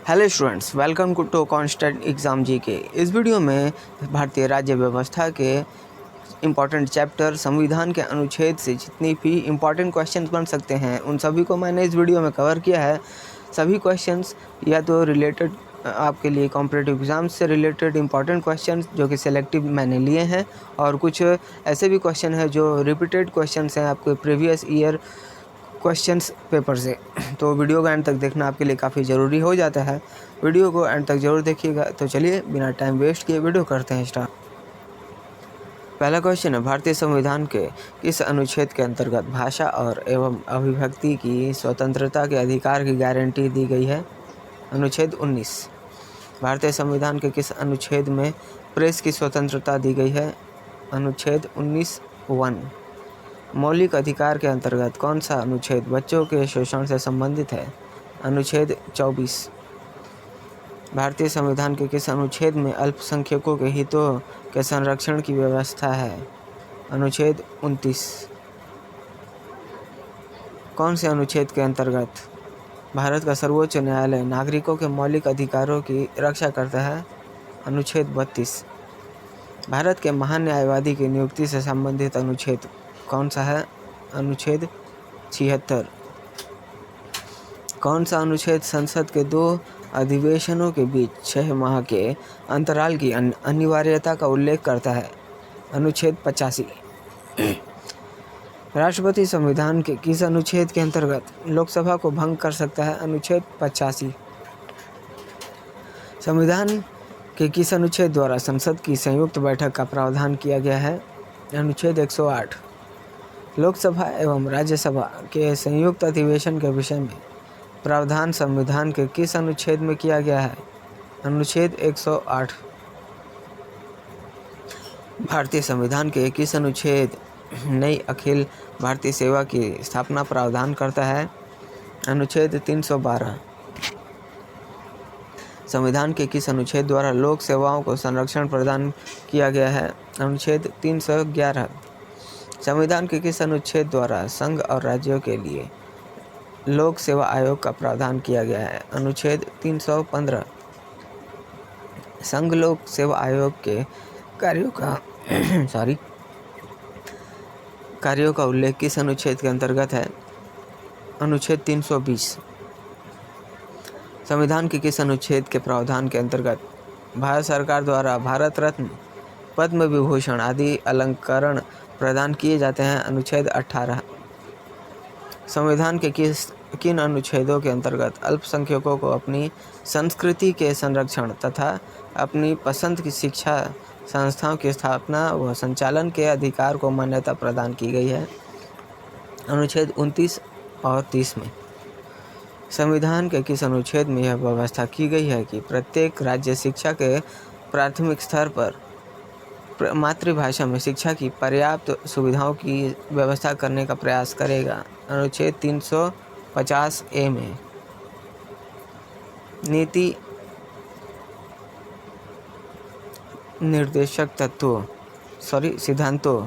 Hello students, welcome to constant exam GK. इस video में भारतीय राज्य व्यवस्था के इम्पॉर्टेंट चैप्टर संविधान के अनुच्छेद से जितनी भी इम्पॉर्टेंट क्वेश्चंस बन सकते हैं उन सभी को मैंने इस वीडियो में कवर किया है। सभी क्वेश्चंस या तो रिलेटेड आपके लिए कॉम्पिटिटिव एग्ज़ाम से रिलेटेड इम्पॉर्टेंट क्वेश्चंस जो कि सिलेक्टिव मैंने लिए हैं, और कुछ ऐसे भी क्वेश्चन हैं जो रिपीटेड क्वेश्चंस हैं आपके प्रीवियस ईयर क्वेश्चंस पेपर से। तो वीडियो को एंड तक देखना आपके लिए काफ़ी ज़रूरी हो जाता है। वीडियो को एंड तक ज़रूर देखिएगा। तो चलिए बिना टाइम वेस्ट किए वीडियो करते हैं स्टार्ट। पहला क्वेश्चन है, भारतीय संविधान के किस अनुच्छेद के अंतर्गत भाषा और एवं अभिव्यक्ति की स्वतंत्रता के अधिकार की गारंटी दी गई है? अनुच्छेद 19। भारतीय संविधान के किस अनुच्छेद में प्रेस की स्वतंत्रता दी गई है? अनुच्छेद 19(1). मौलिक अधिकार के अंतर्गत कौन सा अनुच्छेद बच्चों के शोषण से संबंधित है? अनुच्छेद 24। भारतीय संविधान के किस अनुच्छेद में अल्पसंख्यकों के हितों के संरक्षण की व्यवस्था है? अनुच्छेद 29। कौन से अनुच्छेद के अंतर्गत भारत का सर्वोच्च न्यायालय नागरिकों के मौलिक अधिकारों की रक्षा करता है? अनुच्छेद 32। भारत के महान न्यायवादी की नियुक्ति से संबंधित अनुच्छेद कौन सा है? अनुच्छेद 76। कौन सा अनुच्छेद संसद के 2 अधिवेशनों के बीच 6 माह के अंतराल की अनिवार्यता का उल्लेख करता है? अनुच्छेद 85। राष्ट्रपति संविधान के किस अनुच्छेद के अंतर्गत लोकसभा को भंग कर सकता है? अनुच्छेद 85। संविधान के किस अनुच्छेद द्वारा संसद की संयुक्त बैठक का प्रावधान किया गया है? अनुच्छेद 108। लोकसभा एवं राज्यसभा के संयुक्त अधिवेशन के विषय में प्रावधान संविधान के किस अनुच्छेद में किया गया है? अनुच्छेद 108। भारतीय संविधान के किस अनुच्छेद नई अखिल भारतीय सेवा की स्थापना प्रावधान करता है? अनुच्छेद 312। संविधान के किस अनुच्छेद द्वारा लोक सेवाओं को संरक्षण प्रदान किया गया है? अनुच्छेद 311। संविधान के किस अनुच्छेद द्वारा संघ और राज्यों के लिए लोक सेवा आयोग का प्रावधान किया गया है? अनुच्छेद 315। संघ लोक सेवा आयोग के कार्यों का उल्लेख किस अनुच्छेद के अंतर्गत है? अनुच्छेद 320। संविधान के किस अनुच्छेद के प्रावधान के अंतर्गत भारत सरकार द्वारा भारत रत्न, पद्म विभूषण आदि अलंकरण प्रदान किए जाते हैं? अनुच्छेद 18। संविधान के किन अनुच्छेदों के अंतर्गत अल्पसंख्यकों को अपनी संस्कृति के संरक्षण तथा अपनी पसंद की शिक्षा संस्थाओं की स्थापना व संचालन के अधिकार को मान्यता प्रदान की गई है? अनुच्छेद 29 और 30 में। संविधान के किस अनुच्छेद में यह व्यवस्था की गई है कि प्रत्येक राज्य शिक्षा के प्राथमिक स्तर पर मातृभाषा में शिक्षा की पर्याप्त सुविधाओं की व्यवस्था करने का प्रयास करेगा? अनुच्छेद 350(a) में। नीति निर्देशक सिद्धांतों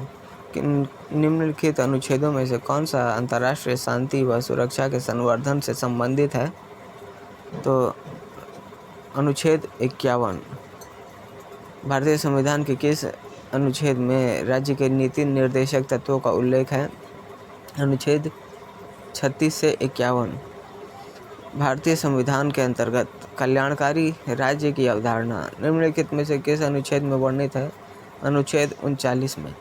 के निम्नलिखित अनुच्छेदों में से कौन सा अंतर्राष्ट्रीय शांति व सुरक्षा के संवर्धन से संबंधित है? तो अनुच्छेद 51। भारतीय संविधान के किस अनुच्छेद में राज्य के नीति निर्देशक तत्वों का उल्लेख है? अनुच्छेद 36 से 51। भारतीय संविधान के अंतर्गत कल्याणकारी राज्य की अवधारणा निम्नलिखित में से किस अनुच्छेद में वर्णित है? अनुच्छेद 39 में।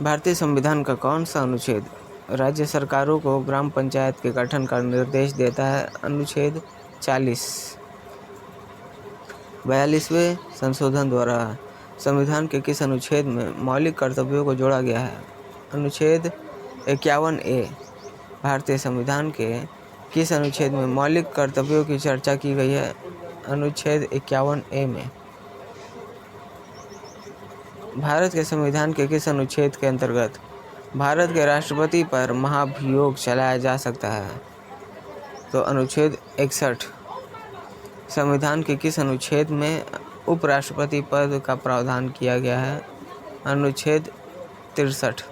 भारतीय संविधान का कौन सा अनुच्छेद राज्य सरकारों को ग्राम पंचायत के गठन का निर्देश देता है? अनुच्छेद 40। 42वें संशोधन द्वारा संविधान के किस अनुच्छेद में मौलिक कर्तव्यों को जोड़ा गया है? अनुच्छेद 51(a). भारतीय संविधान के किस अनुच्छेद में मौलिक कर्तव्यों की चर्चा की गई है? अनुच्छेद 51(a) में। भारत के संविधान के किस अनुच्छेद के अंतर्गत भारत के राष्ट्रपति पर महाभियोग चलाया जा सकता है? तो अनुच्छेद 61। संविधान के किस अनुच्छेद में उपराष्ट्रपति पद का प्रावधान किया गया है? अनुच्छेद 63।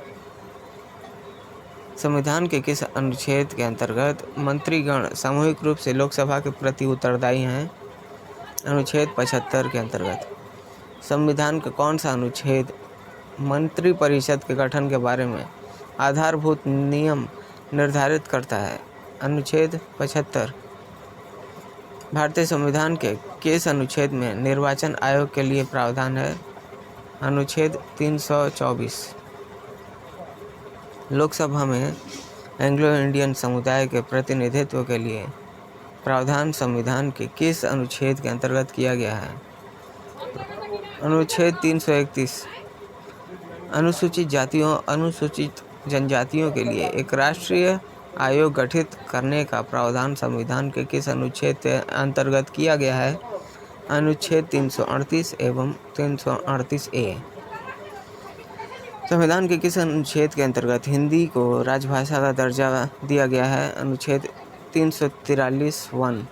संविधान के किस अनुच्छेद के अंतर्गत मंत्रीगण सामूहिक रूप से लोकसभा के प्रति उत्तरदायी हैं? अनुच्छेद 75 के अंतर्गत। संविधान का कौन सा अनुच्छेद मंत्रिपरिषद के गठन के बारे में आधारभूत नियम निर्धारित करता है? अनुच्छेद 75। भारतीय संविधान के किस अनुच्छेद में निर्वाचन आयोग के लिए प्रावधान है? अनुच्छेद 324। लोकसभा में एंग्लो इंडियन समुदाय के प्रतिनिधित्व के लिए प्रावधान संविधान के किस अनुच्छेद के अंतर्गत किया गया है? अनुच्छेद 331। अनुसूचित जातियों अनुसूचित जनजातियों के लिए एक राष्ट्रीय आयोग गठित करने का प्रावधान संविधान के किस अनुच्छेद के अंतर्गत किया गया है? अनुच्छेद 338 एवं 338 ए। संविधान के किस अनुच्छेद के अंतर्गत हिंदी को राजभाषा का दर्जा दिया गया है? अनुच्छेद 343(1).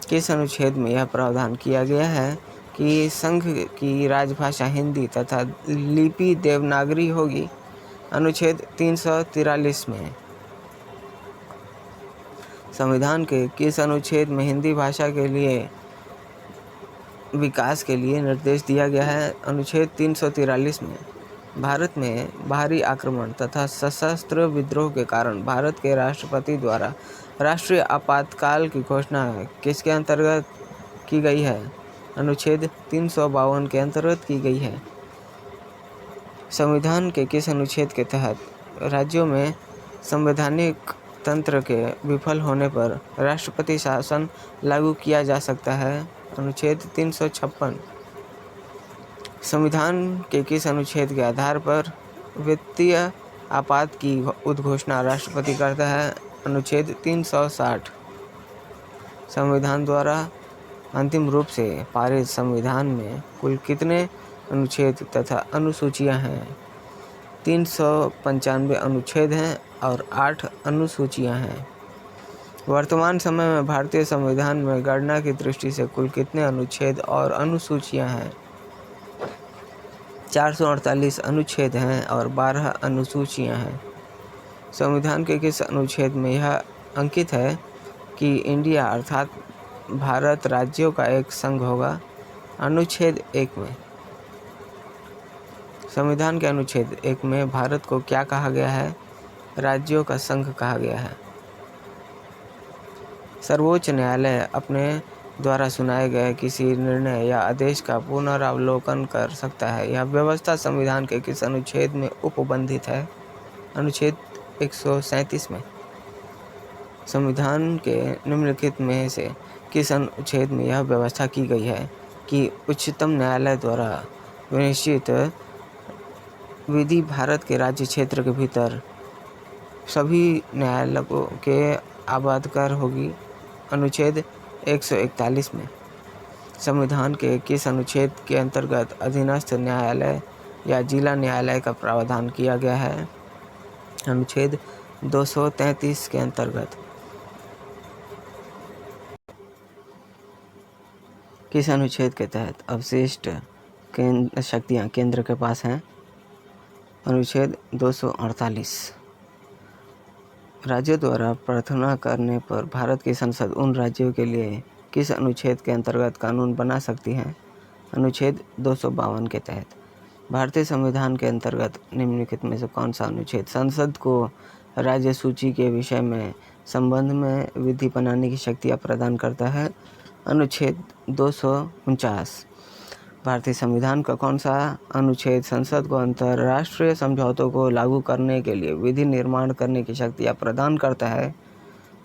किस अनुच्छेद में यह प्रावधान किया गया है कि संघ की राजभाषा हिंदी तथा लिपि देवनागरी होगी? अनुच्छेद 343 में। संविधान के किस अनुच्छेद में हिंदी भाषा के लिए विकास के लिए निर्देश दिया गया है? अनुच्छेद 343 में। भारत में बाहरी आक्रमण तथा सशस्त्र विद्रोह के कारण भारत के राष्ट्रपति द्वारा राष्ट्रीय आपातकाल की घोषणा किसके अंतर्गत की गई है? अनुच्छेद 352 के अंतर्गत की गई है। संविधान के किस अनुच्छेद के तहत राज्यों में संवैधानिक तंत्र के विफल होने पर राष्ट्रपति शासन लागू किया जा सकता है? अनुच्छेद 356। संविधान के किस अनुच्छेद के आधार पर वित्तीय आपात की उद्घोषणा राष्ट्रपति करता है? अनुच्छेद 360। संविधान द्वारा अंतिम रूप से पारित संविधान में कुल कितने अनुच्छेद तथा अनुसूचियां हैं? 395 अनुच्छेद हैं और 8 अनुसूचियां हैं। वर्तमान समय में भारतीय संविधान में गणना की दृष्टि से कुल कितने अनुच्छेद और अनुसूचियां हैं? 448 अनुच्छेद हैं और 12 अनुसूचियां हैं। संविधान के किस अनुच्छेद में यह अंकित है कि इंडिया अर्थात भारत राज्यों का एक संघ होगा? अनुच्छेद 1 में। संविधान के अनुच्छेद 1 में भारत को क्या कहा गया है? राज्यों का संघ कहा गया है। सर्वोच्च न्यायालय अपने द्वारा सुनाए गए किसी निर्णय या आदेश का पुनरावलोकन कर सकता है। यह व्यवस्था संविधान के किस अनुच्छेद में उपबंधित है? अनुच्छेद 137 में। संविधान के निम्नलिखित में से किस अनुच्छेद में यह व्यवस्था की गई है कि उच्चतम न्यायालय द्वारा विनिश्चित विधि भारत के राज्य क्षेत्र के भीतर सभी न्यायालयों के आबादकार होगी? अनुच्छेद 141 में। संविधान के किस अनुच्छेद के अंतर्गत अधीनस्थ न्यायालय या जिला न्यायालय का प्रावधान किया गया है? अनुच्छेद 233 के अंतर्गत। किस अनुच्छेद के तहत अवशिष्ट शक्तियाँ केंद्र के पास हैं? अनुच्छेद 248। राज्यों द्वारा प्रार्थना करने पर भारत की संसद उन राज्यों के लिए किस अनुच्छेद के अंतर्गत कानून बना सकती है? अनुच्छेद 252 के तहत। भारतीय संविधान के अंतर्गत निम्नलिखित में से कौन सा अनुच्छेद संसद को राज्य सूची के विषय में संबंध में विधि बनाने की शक्तियाँ प्रदान करता है? अनुच्छेद 249। भारतीय संविधान का कौन सा अनुच्छेद संसद को अंतर्राष्ट्रीय समझौतों को लागू करने के लिए विधि निर्माण करने की शक्तियाँ प्रदान करता है?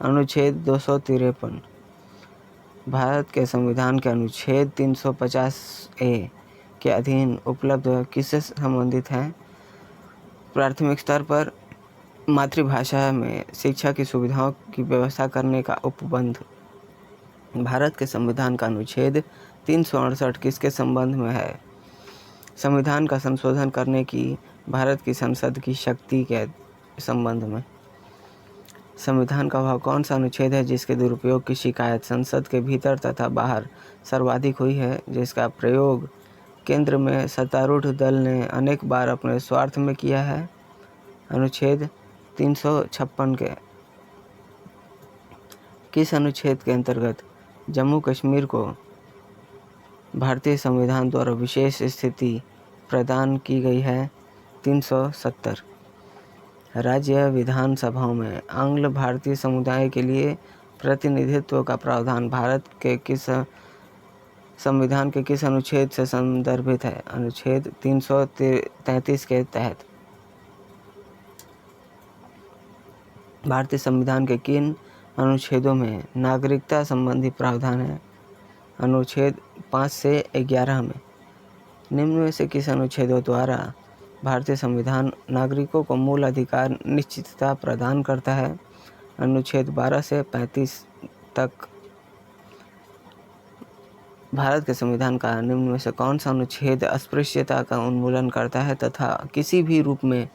अनुच्छेद 253। भारत के संविधान के अनुच्छेद 350A के अधीन उपलब्ध किससे संबंधित हैं? प्राथमिक स्तर पर मातृभाषा में शिक्षा की सुविधाओं की व्यवस्था करने का उपबंध। भारत के संविधान का अनुच्छेद 368 किसके संबंध में है? संविधान का संशोधन करने की भारत की संसद की शक्ति के संबंध में। संविधान का वह कौन सा अनुच्छेद है जिसके दुरुपयोग की शिकायत संसद के भीतर तथा बाहर सर्वाधिक हुई है, जिसका प्रयोग केंद्र में सत्तारूढ़ दल ने अनेक बार अपने स्वार्थ में किया है? अनुच्छेद 356 के किस अनुच्छेद के अंतर्गत जम्मू कश्मीर को भारतीय संविधान द्वारा विशेष स्थिति प्रदान की गई है? 370। राज्य विधानसभाओं में आंग्ल भारतीय समुदाय के लिए प्रतिनिधित्व का प्रावधान भारत के किस संविधान के किस अनुच्छेद से संदर्भित है? अनुच्छेद 333 के तहत। भारतीय संविधान के किन अनुच्छेदों में नागरिकता संबंधी प्रावधान है? अनुच्छेद 5 से 11 में। निम्न में से किस अनुच्छेदों द्वारा भारतीय संविधान नागरिकों को मूल अधिकार निश्चितता प्रदान करता है? अनुच्छेद 12 से 35 तक। भारत के संविधान का निम्न में से कौन सा अनुच्छेद अस्पृश्यता का उन्मूलन करता है तथा किसी भी रूप में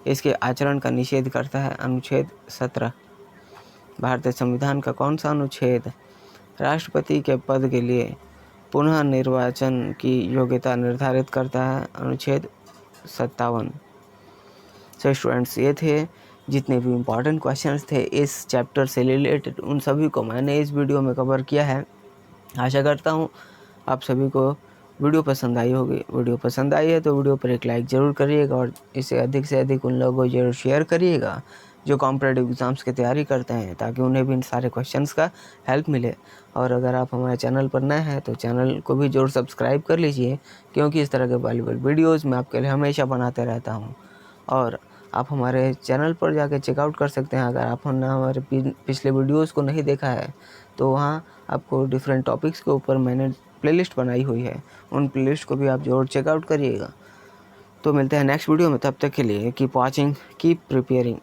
इसके आचरण का निषेध करता है? अनुच्छेद 17। भारतीय संविधान का कौन सा अनुच्छेद राष्ट्रपति के पद के लिए पुनः निर्वाचन की योग्यता निर्धारित करता है? अनुच्छेद 57। सो स्टूडेंट्स, ये थे जितने भी इम्पॉर्टेंट क्वेश्चंस थे इस चैप्टर से रिलेटेड, उन सभी को मैंने इस वीडियो में कवर किया है। आशा करता हूँ आप सभी को वीडियो पसंद आई होगी। वीडियो पसंद आई है तो वीडियो पर एक लाइक ज़रूर करिएगा और इसे अधिक से अधिक उन लोगों को जरूर शेयर करिएगा जो कॉम्पिटिटिव एग्ज़ाम्स की तैयारी करते हैं, ताकि उन्हें भी इन सारे क्वेश्चंस का हेल्प मिले। और अगर आप हमारे चैनल पर नए हैं तो चैनल को भी जरूर सब्सक्राइब कर लीजिए, क्योंकि इस तरह के वैल्यूएबल वीडियोज़ मैं आपके लिए हमेशा बनाते रहता हूँ। और आप हमारे चैनल पर जाकर चेकआउट कर सकते हैं। अगर आपने हमारे पिछले वीडियोज़ को नहीं देखा है तो वहाँ आपको डिफरेंट टॉपिक्स के ऊपर मैंने प्लेलिस्ट बनाई हुई है, उन प्लेलिस्ट को भी आप जरूर चेकआउट करिएगा। तो मिलते हैं नेक्स्ट वीडियो में, तब तक के लिए कीप वॉचिंग, कीप प्रिपेयरिंग।